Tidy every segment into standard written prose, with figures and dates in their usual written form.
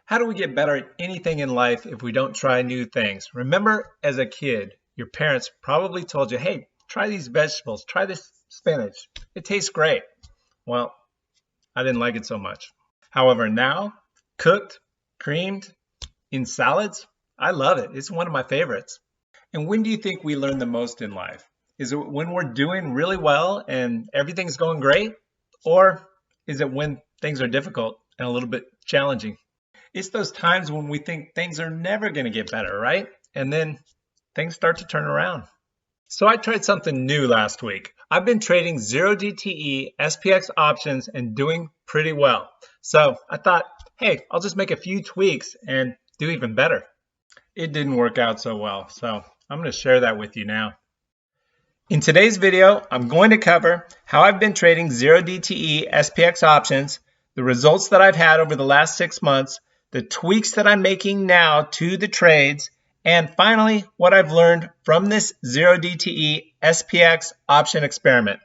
How do we get better at anything in life if we don't try new things? Remember, as a kid, your parents probably told you, hey, try these vegetables, try this spinach. It tastes great. Well, I didn't like it so much. However, now, cooked, creamed, in salads, I love it. It's one of my favorites. And when do you think we learn the most in life? Is it when we're doing really well and everything's going great? Or is it when things are difficult and a little bit challenging? It's those times when we think things are never going to get better, right? And then things start to turn around. So I tried something new last week. I've been trading 0 DTE SPX options and doing pretty well. So I thought, hey, I'll just make a few tweaks and do even better. It didn't work out so well, so I'm going to share that with you now. In today's video, I'm going to cover how I've been trading 0 DTE SPX options, the results that I've had over the last 6 months, the tweaks that I'm making now to the trades, and finally, what I've learned from this 0 DTE SPX option experiment.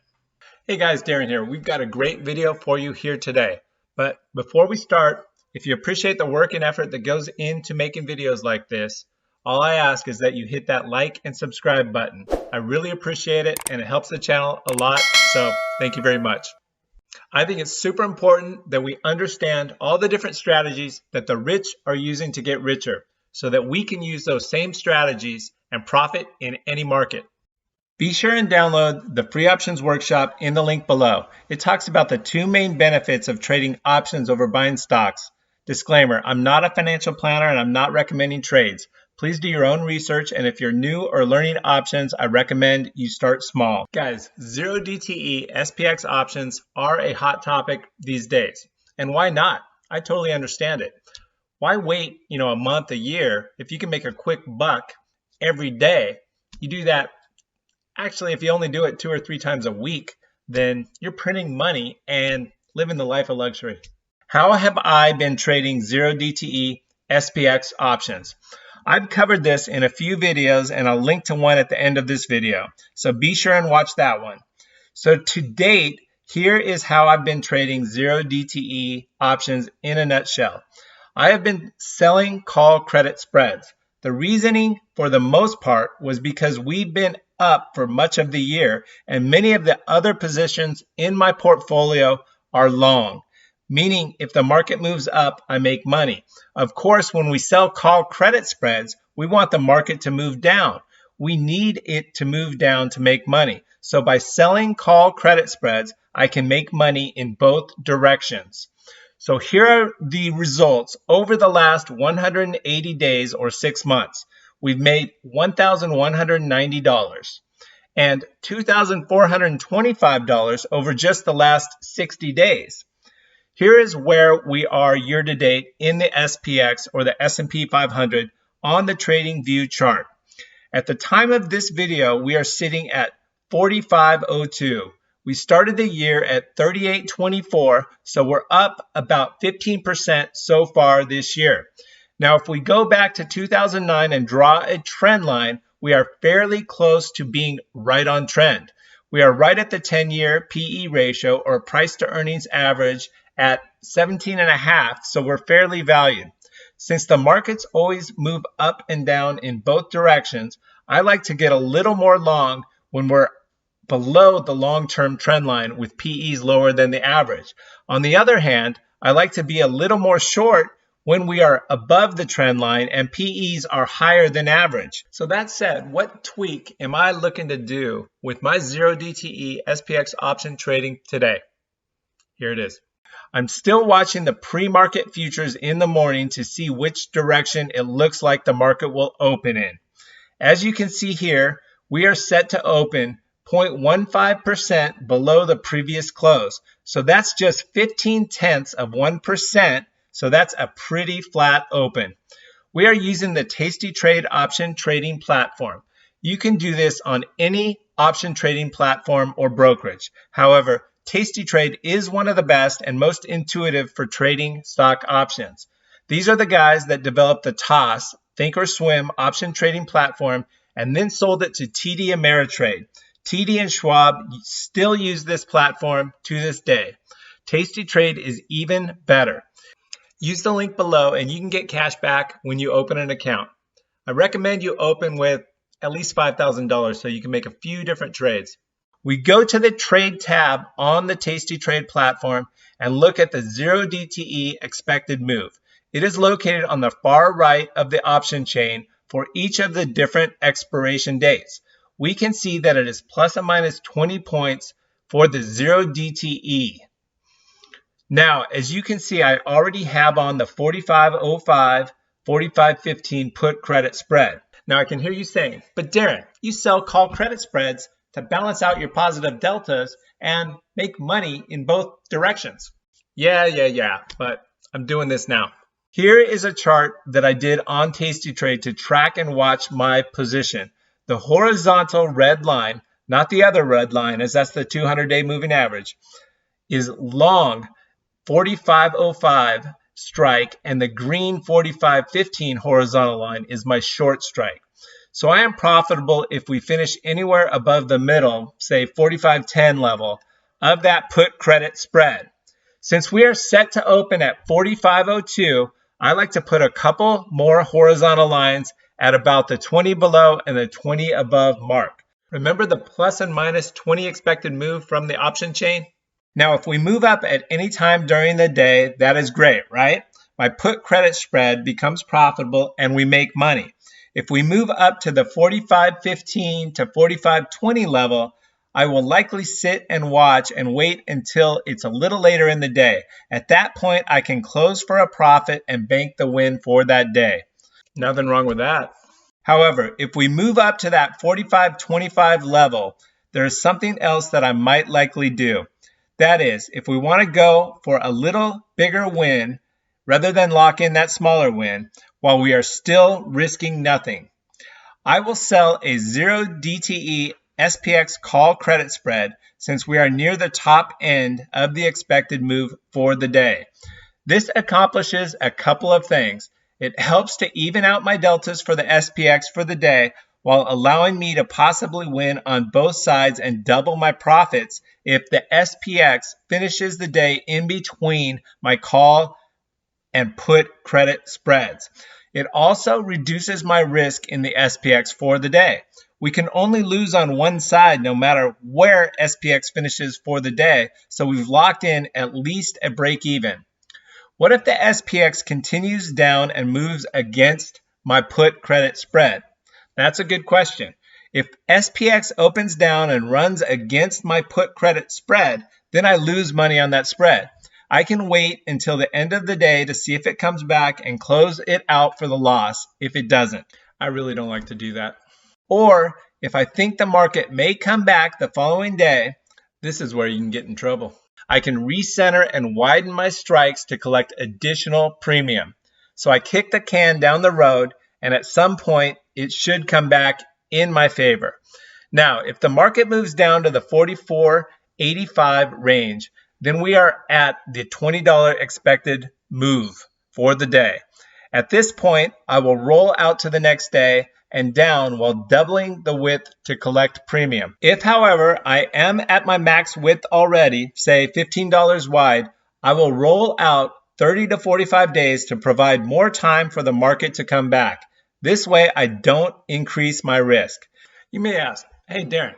Hey guys, Darren here. We've got a great video for you here today. But before we start, if you appreciate the work and effort that goes into making videos like this, all I ask is that you hit that like and subscribe button. I really appreciate it and it helps the channel a lot, so thank you very much. I think it's super important that we understand all the different strategies that the rich are using to get richer so that we can use those same strategies and profit in any market. Be sure and download the free options workshop in the link below. It talks about the 2 main benefits of trading options over buying stocks. Disclaimer, I'm not a financial planner and I'm not recommending trades. Please do your own research, and if you're new or learning options, I recommend you start small. Guys, 0 DTE SPX options are a hot topic these days. And why not? I totally understand it. Why wait, a month, a year, if you can make a quick buck every day? You do that, actually, if you only do it 2 or 3 times a week, then you're printing money and living the life of luxury. How have I been trading 0 DTE SPX options? I've covered this in a few videos and I'll link to one at the end of this video. So be sure and watch that one. So to date, here is how I've been trading 0 DTE options in a nutshell. I have been selling call credit spreads. The reasoning for the most part was because we've been up for much of the year and many of the other positions in my portfolio are long. Meaning if the market moves up, I make money. Of course, when we sell call credit spreads, we want the market to move down. We need it to move down to make money. So by selling call credit spreads, I can make money in both directions. So here are the results over the last 180 days or 6 months. We've made $1,190 and $2,425 over just the last 60 days. Here is where we are year to date in the SPX or the S&P 500 on the Trading View chart. At the time of this video, we are sitting at 4502. We started the year at 3824, so we're up about 15% so far this year. Now, if we go back to 2009 and draw a trend line, we are fairly close to being right on trend. We are right at the 10-year PE ratio or price to earnings average at 17.5, so we're fairly valued. Since the markets always move up and down in both directions, I like to get a little more long when we're below the long-term trend line with PEs lower than the average. On the other hand, I like to be a little more short when we are above the trend line and PEs are higher than average. So that said, what tweak am I looking to do with my 0 DTE SPX option trading today? Here it is. I'm still watching the pre-market futures in the morning to see which direction it looks like the market will open in. As you can see here, we are set to open 0.15% below the previous close. So that's just 0.15%. So that's a pretty flat open. We are using the Tastytrade option trading platform. You can do this on any option trading platform or brokerage. However, Tastytrade is one of the best and most intuitive for trading stock options. These are the guys that developed the TOS, Think or Swim option trading platform, and then sold it to TD Ameritrade. TD and Schwab still use this platform to this day. Tastytrade is even better. Use the link below and you can get cash back when you open an account. I recommend you open with at least $5,000 so you can make a few different trades. We go to the Trade tab on the Tasty Trade platform and look at the 0 DTE expected move. It is located on the far right of the option chain for each of the different expiration dates. We can see that it is plus or minus 20 points for the 0 DTE. Now, as you can see, I already have on the 45.05, 45.15 put credit spread. Now, I can hear you saying, but Darren, you sell call credit spreads to balance out your positive deltas and make money in both directions. Yeah, but I'm doing this now. Here is a chart that I did on Tasty Trade to track and watch my position. The horizontal red line, not the other red line, as that's the 200-day moving average, is long 45.05 strike, and the green 45.15 horizontal line is my short strike. So I am profitable if we finish anywhere above the middle, say 45.10 level, of that put credit spread. Since we are set to open at 45.02, I like to put a couple more horizontal lines at about the 20 below and the 20 above mark. Remember the plus and minus 20 expected move from the option chain? Now, if we move up at any time during the day, that is great, right? My put credit spread becomes profitable and we make money. If we move up to the 45.15 to 45.20 level, I will likely sit and watch and wait until it's a little later in the day. At that point, I can close for a profit and bank the win for that day. Nothing wrong with that. However, if we move up to that 45.25 level, there is something else that I might likely do. That is, if we want to go for a little bigger win, rather than lock in that smaller win, while we are still risking nothing, I will sell a 0 DTE SPX call credit spread since we are near the top end of the expected move for the day. This accomplishes a couple of things. It helps to even out my deltas for the SPX for the day while allowing me to possibly win on both sides and double my profits if the SPX finishes the day in between my call and put credit spreads. It also reduces my risk in the SPX for the day. We can only lose on one side no matter where SPX finishes for the day, so we've locked in at least a break even. What if the SPX continues down and moves against my put credit spread? That's a good question. If SPX opens down and runs against my put credit spread, then I lose money on that spread. I can wait until the end of the day to see if it comes back and close it out for the loss if it doesn't. I really don't like to do that. Or if I think the market may come back the following day, this is where you can get in trouble. I can recenter and widen my strikes to collect additional premium. So I kick the can down the road, and at some point, it should come back in my favor. Now, if the market moves down to the 44.85 range, then we are at the $20 expected move for the day. At this point, I will roll out to the next day and down while doubling the width to collect premium. If, however, I am at my max width already, say $15 wide, I will roll out 30 to 45 days to provide more time for the market to come back. This way, I don't increase my risk. You may ask, hey Darren,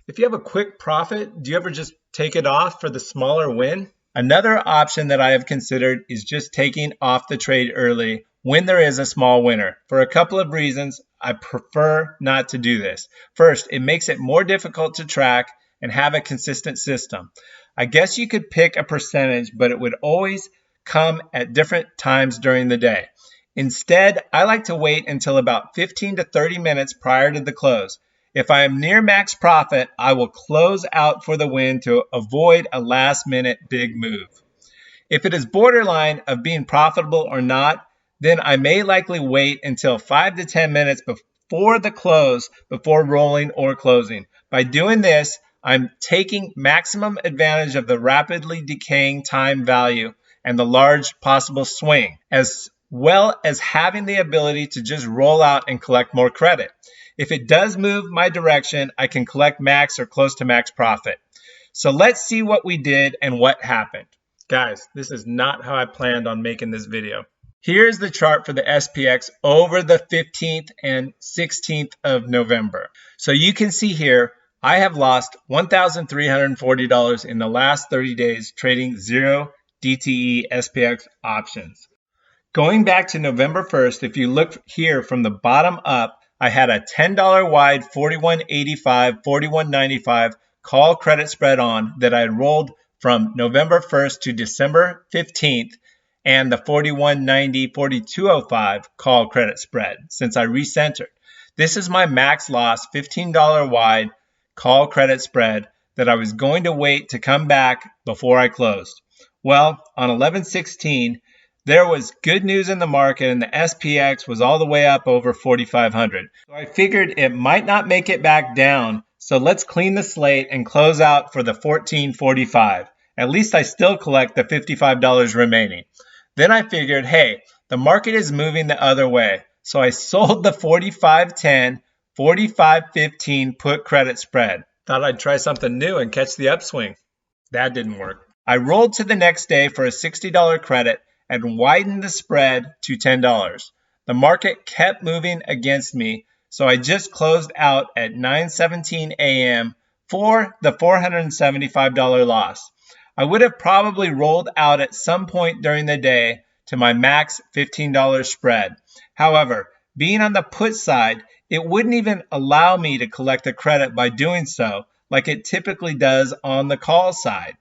if you have a quick profit, do you ever just take it off for the smaller win? Another option that I have considered is just taking off the trade early when there is a small winner. For a couple of reasons, I prefer not to do this. First, it makes it more difficult to track and have a consistent system. I guess you could pick a percentage, but it would always come at different times during the day. Instead, I like to wait until about 15 to 30 minutes prior to the close. If I am near max profit, I will close out for the win to avoid a last-minute big move. If it is borderline of being profitable or not, then I may likely wait until 5 to 10 minutes before the close before rolling or closing. By doing this, I'm taking maximum advantage of the rapidly decaying time value and the large possible swing, as well as having the ability to just roll out and collect more credit. If it does move my direction, I can collect max or close to max profit. So let's see what we did and what happened. Guys, this is not how I planned on making this video. Here's the chart for the SPX over the 15th and 16th of November. So you can see here, I have lost $1,340 in the last 30 days trading 0 DTE SPX options. Going back to November 1st, if you look here from the bottom up, I had a $10 wide 41.85, 41.95 call credit spread on that I rolled from November 1st to December 15th, and the 41.90, 42.05 call credit spread since I recentered. This is my max loss $15 wide call credit spread that I was going to wait to come back before I closed. Well, on 11/16, there was good news in the market and the SPX was all the way up over 4,500. So I figured it might not make it back down. So let's clean the slate and close out for the 14.45. At least I still collect the $55 remaining. Then I figured, hey, the market is moving the other way. So I sold the 45.10, 45.15 put credit spread. Thought I'd try something new and catch the upswing. That didn't work. I rolled to the next day for a $60 credit and widened the spread to $10. The market kept moving against me, so I just closed out at 9:17 a.m. for the $475 loss. I would have probably rolled out at some point during the day to my max $15 spread. However, being on the put side, it wouldn't even allow me to collect a credit by doing so, like it typically does on the call side.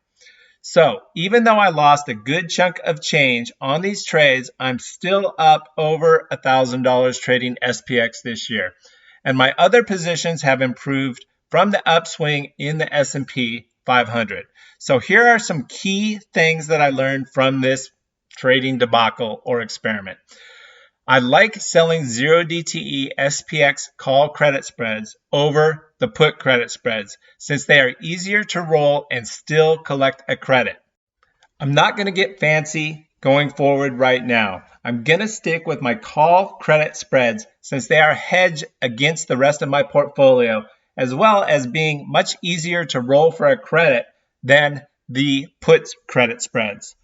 So even though I lost a good chunk of change on these trades, I'm still up over $1,000 trading SPX this year. And my other positions have improved from the upswing in the S&P 500. So here are some key things that I learned from this trading debacle or experiment. I like selling 0 DTE SPX call credit spreads over the put credit spreads since they are easier to roll and still collect a credit. I'm not going to get fancy going forward right now. I'm going to stick with my call credit spreads since they are hedged against the rest of my portfolio, as well as being much easier to roll for a credit than the put credit spreads.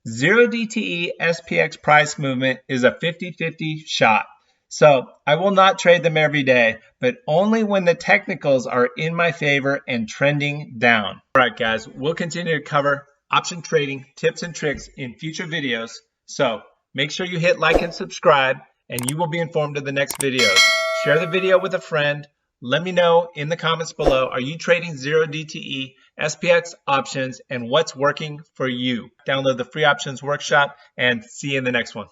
0 DTE SPX price movement is a 50-50 shot. So I will not trade them every day, but only when the technicals are in my favor and trending down. All right, guys, we'll continue to cover option trading tips and tricks in future videos. So make sure you hit like and subscribe, and you will be informed of the next videos. Share the video with a friend. Let me know in the comments below, are you trading 0 DTE SPX options and what's working for you? Download the free options workshop and see you in the next one.